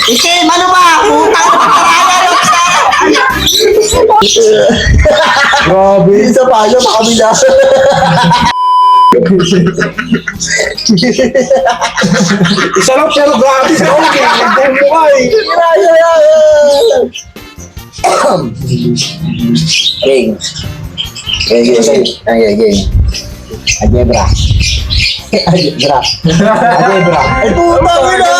Isim, ano ba? Putang Grabe. Isa pa, ano pa kabila? Isa lang pero grabe sa okay. Nagbuhay mo ka eh. Game. Game. Algebra. Algebra. Algebra. Ay, putang ina!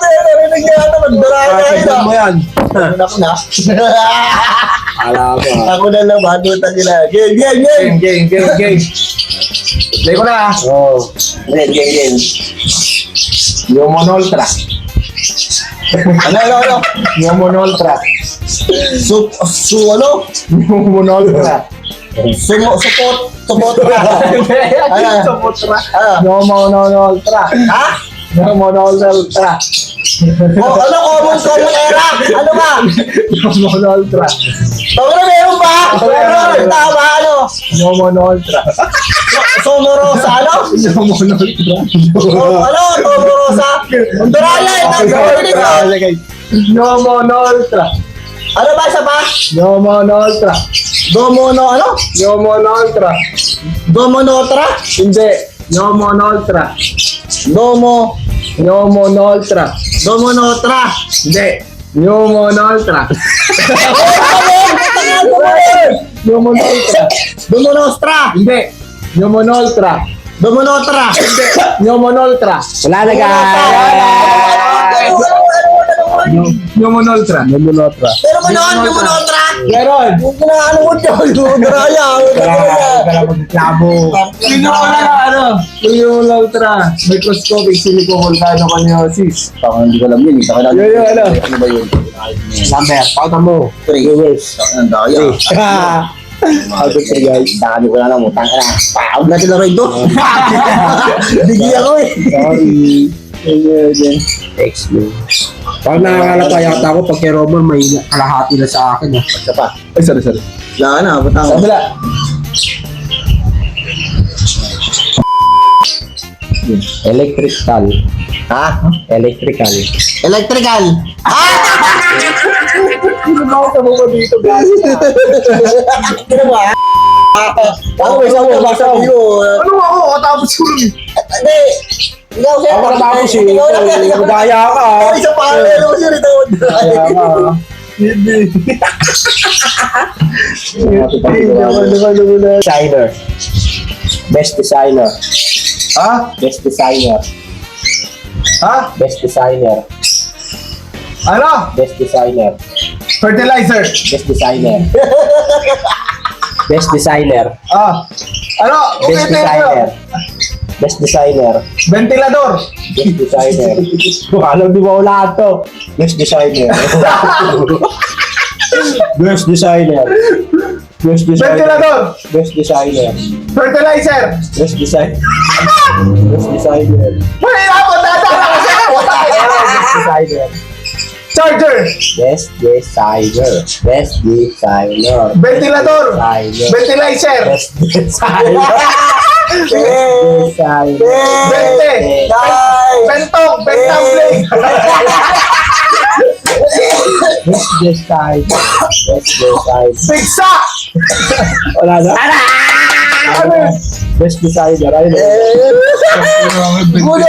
Narinig niya ata, magdaraya ito. Mo yan. Ako na. Alam mo. Ako na naman, putang ina. Game. Game. Play ko na. Oh. Game. Yomon Ultra. Ano? Yomon Ultra. Ano? Yomon Ultra. Support. Ultra. Yomon Ultra. Ha? Yomon Ultra. Oh, ano? Common era? Ano ba? Yomon Ultra. Tawag na meron ba? Meron. Tama, ano? Yomon Ultra. Sonorosa, ano? Yomon Ultra. Ano? Sonorosa? Andoraya, nagkakalinig ko. Yomon Ultra. Ano ba, isa pa? Yomon Ultra. Domono, ano? Yomon Ultra. Domonotra? Hindi. Yomon Ultra. Yomon Ultra. Domonotra. Hindi. Yomon Ultra. Yomon Ultra. Domonostra. Hindi. Yomon Ultra. Domonotra. Yomon Ultra. Wala na guys! Yomon Ultra. Yomon Ultra. Pero manoon, Domonotra. Meron. Huwag na ano mo dyan. Andoraya. Kala magklabo. Sino ko na ano? Yomon Ultra. Microscopic silico-volcanoconiosis. Baka hindi ko alam yun. Baka lang. Yun, ano? Ano ba yun? Number. Pauta mo. 3 years. Ang daya. How to say guys? Dami ko na lang. Mutang ka na. Paog na sila rin doon. Bigi ako eh. Sorry. Text me. Parang nakakalata yata ako pag kay Roman may kalahati na sa akin. Isa pa. Ay, sorry. Wala na. Butang. Sa kabila. Electrical. Ha? Electrical. Electrical. Basta mo ba dito guys? Ano ba? Ako, isa mo. Basta mo. Ano ako? Katapos ko lang. Hindi. Ikaw siya. Ako natapos eh. Magdaya ka. Ako isa pa. Ano siya rin ako. Kaya ka. Hindi. Designer. Best designer. Ha? Best designer. Ha? Best designer. Ano? Best designer. Fertilizer. Best designer. Best designer. Ah. Ano? Best designer. Best designer. Ventilador. Best designer. Alam di ba lahat to? Best designer. Best designer. Best designer. Ventilador. Best designer. Fertilizer. Best designer. Best designer. Mahirap mo. Dadala kasi ako. Best designer. Charger. Best designer. Best designer. Ventilador. Designer. Ventilator. Best designer. Best designer. Vente. Bentong. Bentambling. Best designer. Best designer. Pizza. Wala na. Ano? Best designer. Ayun. Buno.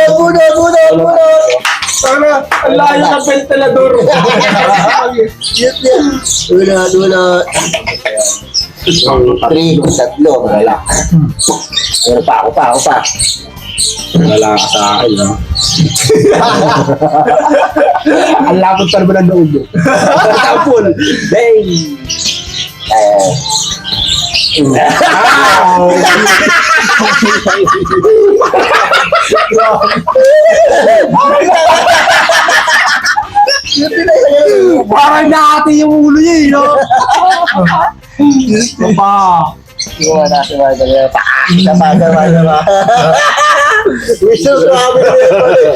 Ano? Ang layo ng ventilador. Dula. 3, 3. Wala. Pero pa ako pa. Wala ka sa akin. No? Ang lapot pa naman ang loob. Tapol. Bang! Parang nakati yung ulo niya eh, no? Pa! Iwan na. Sama. Whistle grabe na yun.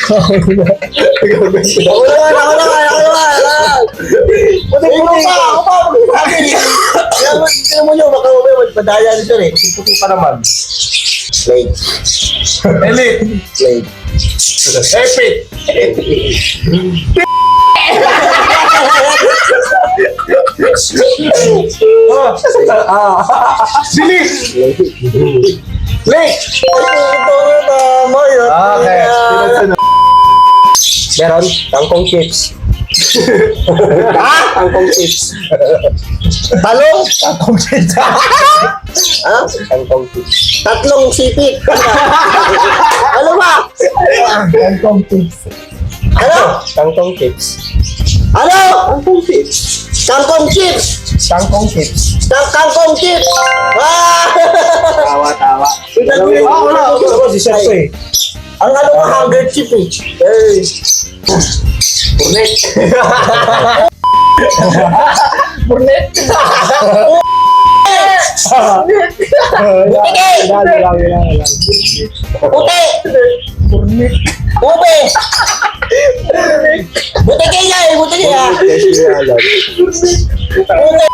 Ako pa. Tingnan mo nyo, baka umay, magpadaya nito eh. Puti pa naman. Blade. Elite. Blade. Epic. Silip. Lake. Tama yun. Okay. Meron, kangkong chips. Kangkong chips. Talong. Kangkong chips. Ha? Kangkong chips. Tatlong sipit. Ano ba? Kangkong chips. Ano? Kangkong chips. Ano? Kangkong chips. Kangkong chips. Kangkong chips. Kangkong chips. Ah! Tawa. Wala. Si Chef ko eh. Ang ano ka, hunger chip eh. Eh. Burnet. Burnet. Puti! Ube! Buti kaya eh, buti kaya. Ube!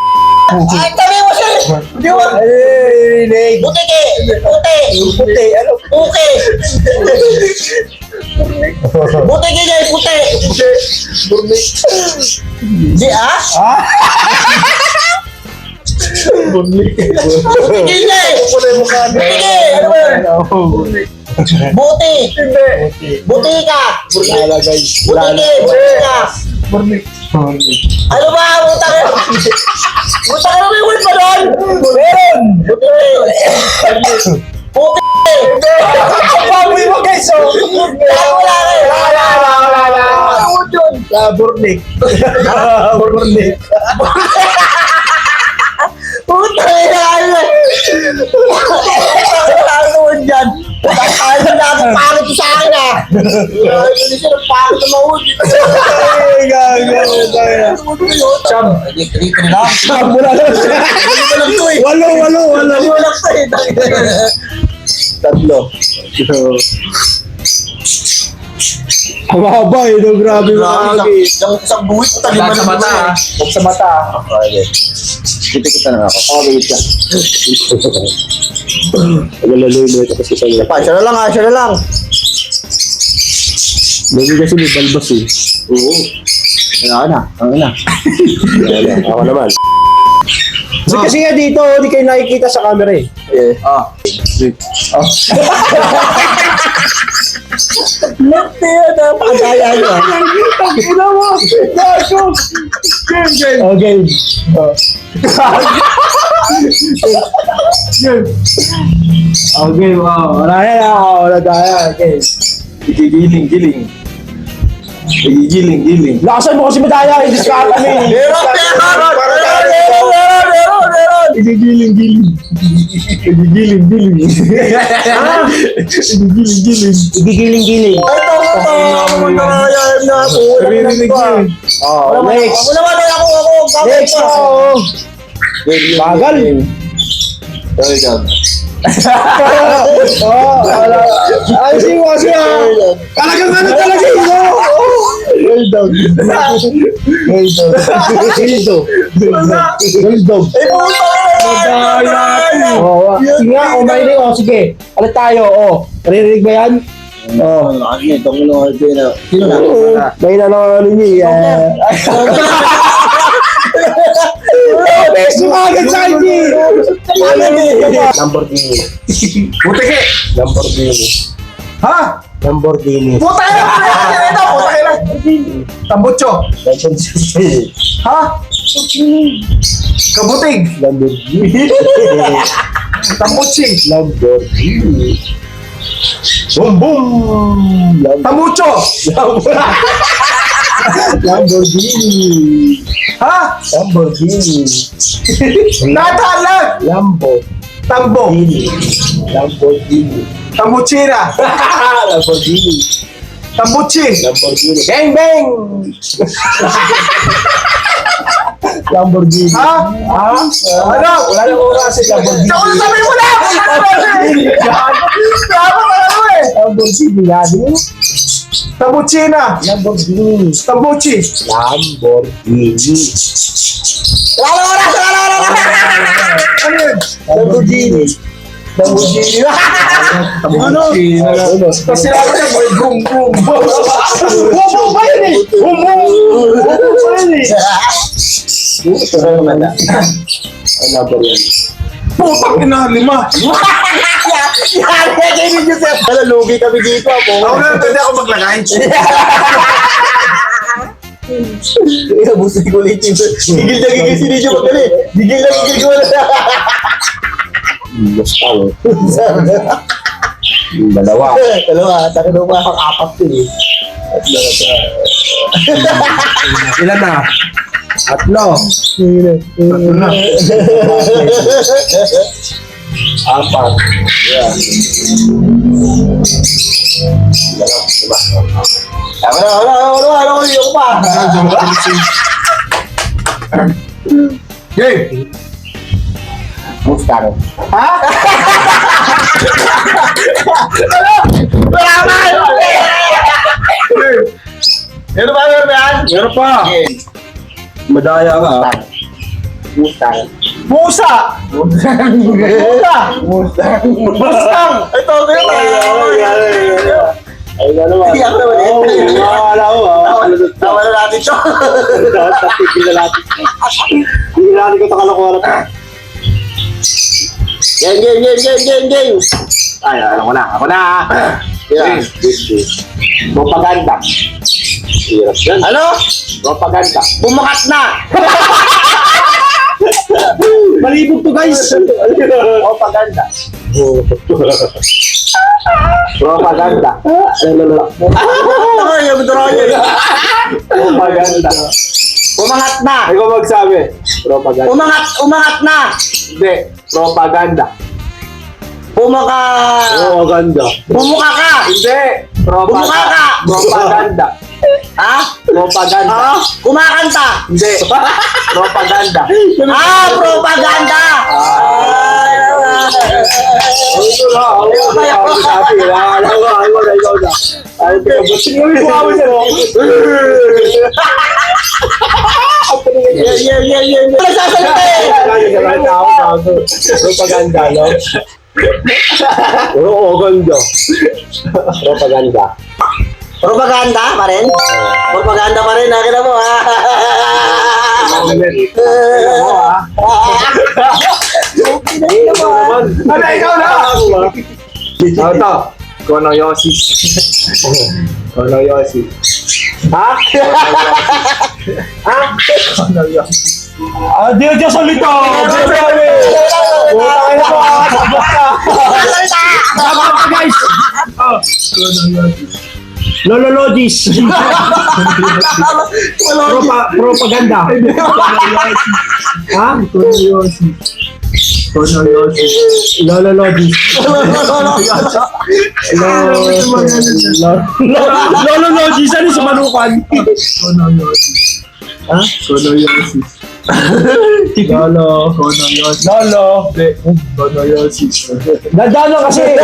Ay, tabi mo siya! Di ba? Buti kaya! Puti! Puti. Ano? Puti! Buti kaya eh, puti! Burnet. Di ah? Burnet. Buti kaya eh! Buti kaya! Ano ba yun? Buti! Buti ka! Wala guys. Buti buti ka! Burnet. Ano ba? Buta ka! Buta ka na may word pa doon! Meron. Buti Puti! Baboy mo guys. Oh. Wala ka! Ano yun? Burnet. Burnet. Puta na! Ano naman dyan? Ano na ako pangit sa akin ah! Hindi siya pangit na mahuli. Ay, gago. Siyam! Dito na lang. Sabo na lang. Dito lang to eh. Walo. Dito lang to eh. Tatlo. Ang haba eh, no? Grabe mga agi. Yung isang buwit ko talima ng mata. Huwag sa mata. Okay. Dito kita na ako. Oh, wait ka. Naglalaloy mo ito kasi sa'yo. Pa, siya na lang. Lagi kasi may balbas eh. Oo. Wala na. Ako naman. Kasi nga dito, hindi kayo nakikita sa camera eh. Lefty yun ah. Pakadaya nyo ah. Tangina mo! Gago! Game! Oh, game. Oh, game. Oh, wala na na. Wala tayo. Game. Giling. Lakasan mo kasi madaya. Idiskara kami. Meron! Giling. Gigiling. Ay, tama. Nakayayam na ako. Naririnig yun. Oh, next. Ako naman. Ako. Next. Oh. Bagal. Oh, wala. Ay, kasi talagang ano talaga yun. Well done. Oh, sige nga, umailing. Oh, sige. Ano tayo? Oh, naririnig ba yan? Oh. Sino na? May na ano niya. Beso ka agad sa akin eh. Lamborghini. Butike! Lamborghini. Ha? Lamborghini. Puta na! Puta na! Tambucho! Lamborghini. Ha? Kabutig! Lamborghini. Tambuchi! Lamborghini. Boom! Tamucho! Lamborghini. Ha? Lamborghini. Natalag! Lambo. Tambo! Lamborghini. Tambuchira! Lamborghini. Tambuchi! Lamborghini. Bang bang. Lamborghini. Ha? Ano? Wala na oras si Lamborghini. Sabi mo na! Lamborghini lagi. Tambuchina! Lamborghini. Tambuchi! Lamborghini. Wala oras! Lamborghini. Lamborghini. Ano? Tapos sila ko na, boom, boom, boom. Boom ba yun eh? Boom, boom. Boom ba yun eh? Ano ba yan? Putang ina, 5. Yari ka kay ni Joseph. Lugi kami dito Ako po. na, pwede ako maglagay. Busay ko ulit yun. Gigil na gigil si Nijo magaling. Gigil na gigil ko na. Basta oh. Dalawa. Dalawa. Taka daw pa ang apat yun eh. Ilan na? Tatlo. Apat. Yan. Ano yung pa? Game! Musta rin. Ano ba meron yan? Meron pa. Madaya ka. Musta rin. Pusa! Pusa! Mustang! Ito, Ay, ano naman? Hindi ako naman eh. Wala ko ah. Tawa na natin siya. Tigil na natin. Tigil natin ko ito kalokohan. Game! Ay, ako na. Yeah. Propaganda. Hirap yan. Ano? Propaganda. Bumakat na! Malibog to guys. Propaganda. Propaganda. Ako yung drone. Propaganda. Bumakat na! Ikaw magsabi. Propaganda. Umangat na! Hindi. Propaganda. Bumaka ka! Hindi. Bumaka ka! Propaganda. Ha? Propaganda. Kumakanta! Hindi. Propaganda. Propaganda! Yeah. Nagsasalita eh! Propaganda, no? Propaganda. Propaganda. Propaganda pa rin? Propaganda pa rin, nakita mo ha? Ano, ikaw na! Ito, Konoyosis. Konoyosis. Ha? Ha? Konoyosis. Di na salita! Utangin na po! Tama pa guys! Lolologis! Propaganda! Ha? Konoyosis. Lolologis. Lolologis! Ano sa manukan? Ha? Konoyosis. Konoyosis. Dadalo kasi!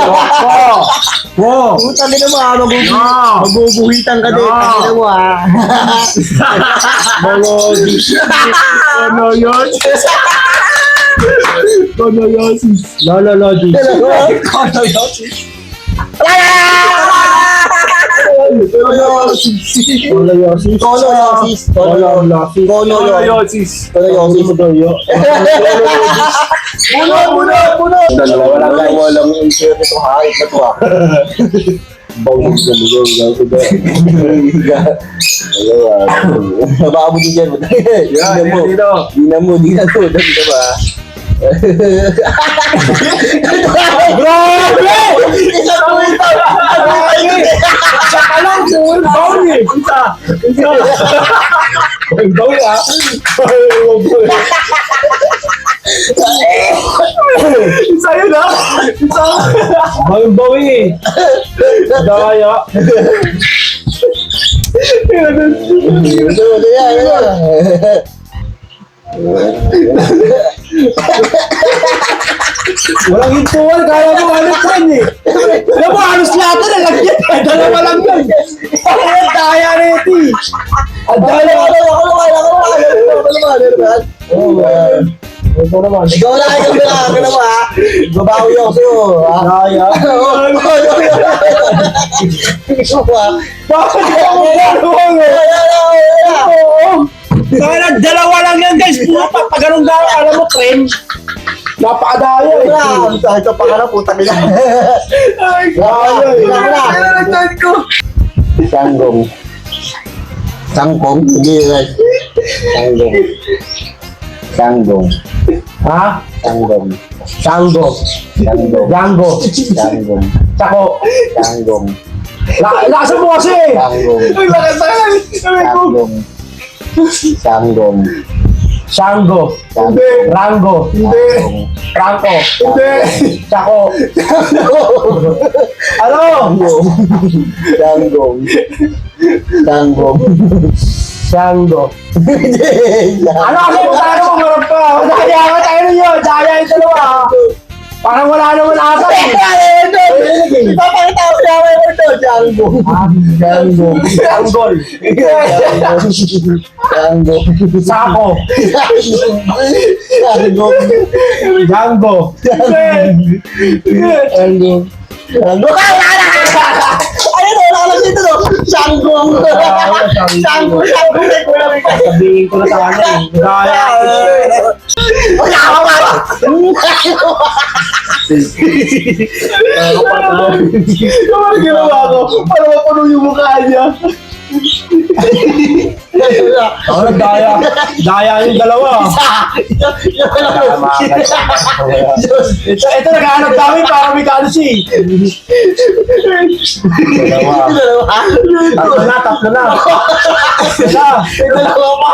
Wow! Puta din mo ha, maguguhitan ka din, nakita mo ha? Konoyosis. Konoyosis. Lolologis. Konoyosis. Konoyosis. Puno! Dalawa lang guys. Walang insert ito kahit na to ha. Baka mo din dyan. Di na mo. Dito ba? Grabe! Isang po ito! Saka lang, full bowl eh. Full bowl ah. Sa'yo na. Full bowl eh. Daya. Walang hintuan, kaya mo ano pan eh. Alam mo, halos lahat na nalagyan. Dalawa lang yun. Ang daya na ito eh. Ang daya. Ito naman. Ikaw na, ako na ha. Babawi ako sa'yo, ha? Daya. Ikaw ha? Bakit ako gano'n? Oo. Kaya dalawa lang yan guys. Pag ganun gano'n, alam mo, trend. Napakadaya eh. Wala, ito pa ka na, putang ina. Ay, daya eh. Wala. Sanggong. Sanggong? Sige, guys. Sanggong. Sanggong. Ha? Sanggong. Sanggo. Sanggong. Gango. Sanggong. Tsako. Sanggong. Lakasan mo kasi. Sanggong. Ay, lakasan. Sanggong. Sanggong. Sanggo. Hindi. Rango. Hindi. Ranko. Hindi. Tsako. Ano? Sanggong. Sanggong. Sanggo. Ano kasi kung tayo mo marap ka? Daya ka tayo ninyo. Daya yung dalawa. Parang wala naman ata eh. Ipapakita ko siya ako ito. Sanggong. Sanggong. Sanggol. Sanggong. Sako. Sanggong. Gango. Sanggong. Sanggong. Ano to? Nakalang dito to? Sanggong. Sanggong. Sanggong. Sabihin ko na sa ano eh. Daya. Wala ka ba? Ano ginawa ko? Para mapuno yung mukha niya. Ano daya? Daya yung dalawa. Ito naghahanap kami para may kansi. Tatlo na. Tatlo na. Dalawa pa.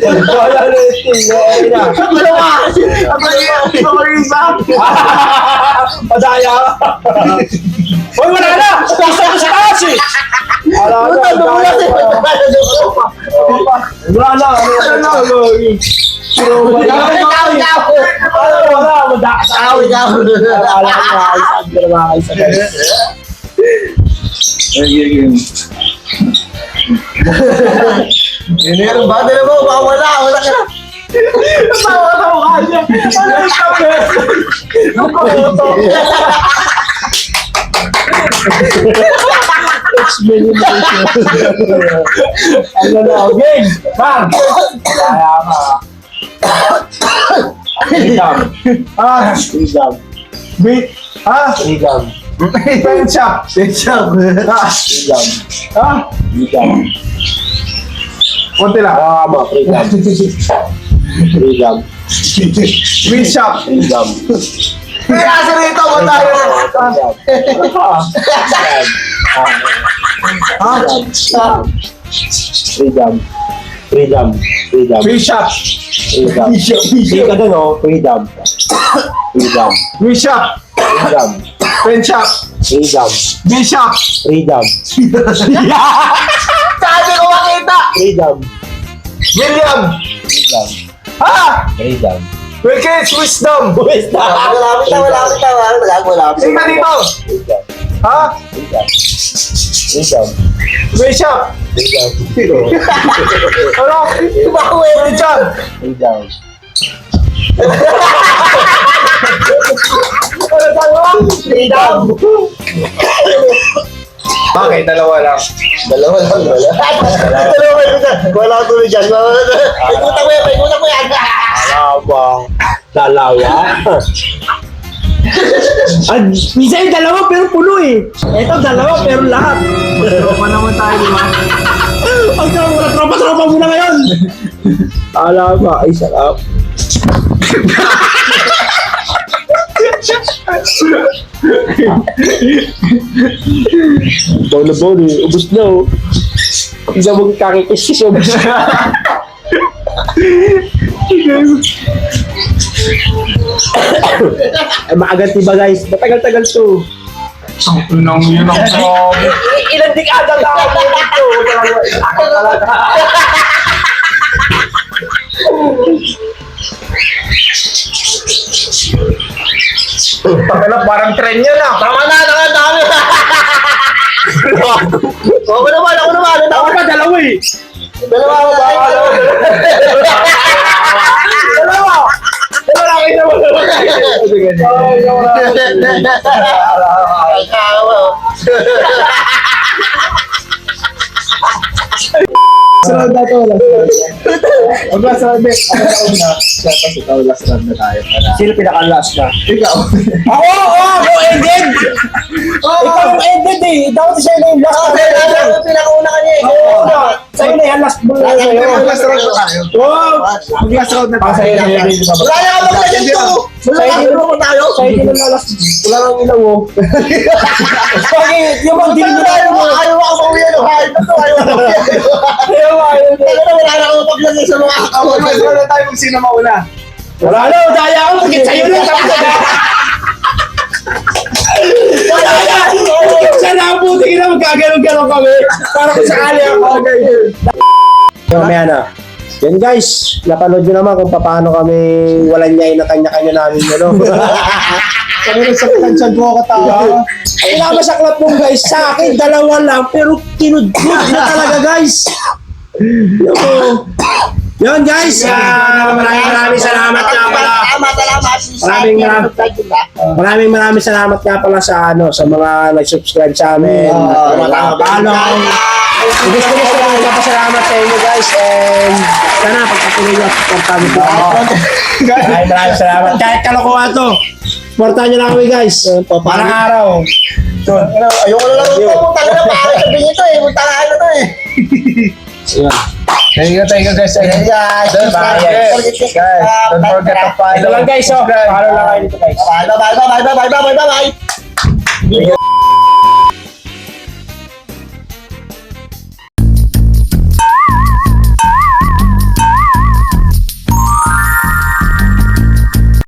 Wala na ito. Dalawa. Madaya ka. Hoy, wala na! Basta ko sa taas eh! Wala na, Wala wala na. Wala, madakas ako. Wala na, Meron ba? Dala mo, wala ka na. Tawa na mukha niya. Ano yung sabi? Nakuto. Ano na, game! Bang! Kaya ka. Freedom. Freedom. Beat. Freedom. Pen shop. Freedom. Freedom. Freedom. Kunti lang. Freedom. Freedom. Beat shop. Freedom. Kaya sa rito mo tayo. Freedom. Freedom. Freedom. Beat shop. Freedom. Hindi ka dun, oh. Freedom. Freedom. Beat shop. Freedom. Pen shop. Freedom. Beat shop. Freedom. Sabi ko makita! Freedom. William. Freedom. Ha? Freedom. Wilkins Wisdom. Malapit na. Malapit. Sing na dito. Freedom. Ha? Freedom. Freedom. Beat shop. Freedom. Ano? Beat shop. Freedom. Freedom. Bakit? Dalawa lang. Dalawa lang. Wala ko tuloy dyan. Paikutan mo yan. Dalawa. Dalawa? Minsan yung dalawa pero puno eh. Ito dalawa pero lahat. Tropa naman tayo, di ba? Ang tropa muna ngayon. Alam ba, ay sarap. Baw na ubus na oh. Hindi na magkakikis ubus na. Ay, maagat diba guys? Matagal-tagal to. Nang yun ang sabi. Ilang dekada na ako dito. Talaga. Pagkalap, parang tren yan ah. Tama na, dami. Ako naman. Ako pa, dalawa eh. Dalawa ako ba? Dalawa! Wala kayo naman. Sarap na ito. Ang last round na. Tapos ikaw last round na tayo. Sino pinaka-last na? Ikaw. Ako ended! Ikaw yung ended eh. Dapat siya yung last round. Pinakauna ka niya. Sa'yo na yan, last ball na sa'yo. Last round na tayo. Wow! Mag-last round na tayo. Wala na ka mag-legend to. Wala na ka naman tayo. Sa'yo din ang last. Wala nang ilaw oh. Bakit? Yung mga Hindi din mo tayo. Ayaw ako sa uyan. Ayaw ako sa uyan. Wala na ako mag-legend sa mga akawal. Last round na tayo kung sino mauna. Wala na, daya ako. Pagkit sa'yo na. Wala na. Sana buti ka na magkaganon-ganon kami. Para kung sakali ako. Mamaya na. Yan guys, napanood nyo naman kung paano kami walang nyay na kanya-kanya namin. Kami rin sa kansyan ko katawa. Ay naman sa club mo guys, sa akin dalawa lang pero kinudkod na talaga guys. Yun guys, maraming salamat nga pala. Maraming salamat nga pala sa sa mga nag-subscribe sa amin. Mga gusto nagpapasalamat sa inyo guys and sana pagpatuloy nyo at supportahan nyo po. Maraming salamat. Kahit kalokohan to, supportahan nyo lang kami guys. Parang araw. Ayoko na lang ito. Punta ka na pare. Sabihin ito eh. Punta ka na to eh. Thank you guys. Hey guys. Don't forget to follow. Ito lang guys, oh. Follow lang kayo dito guys. Bye.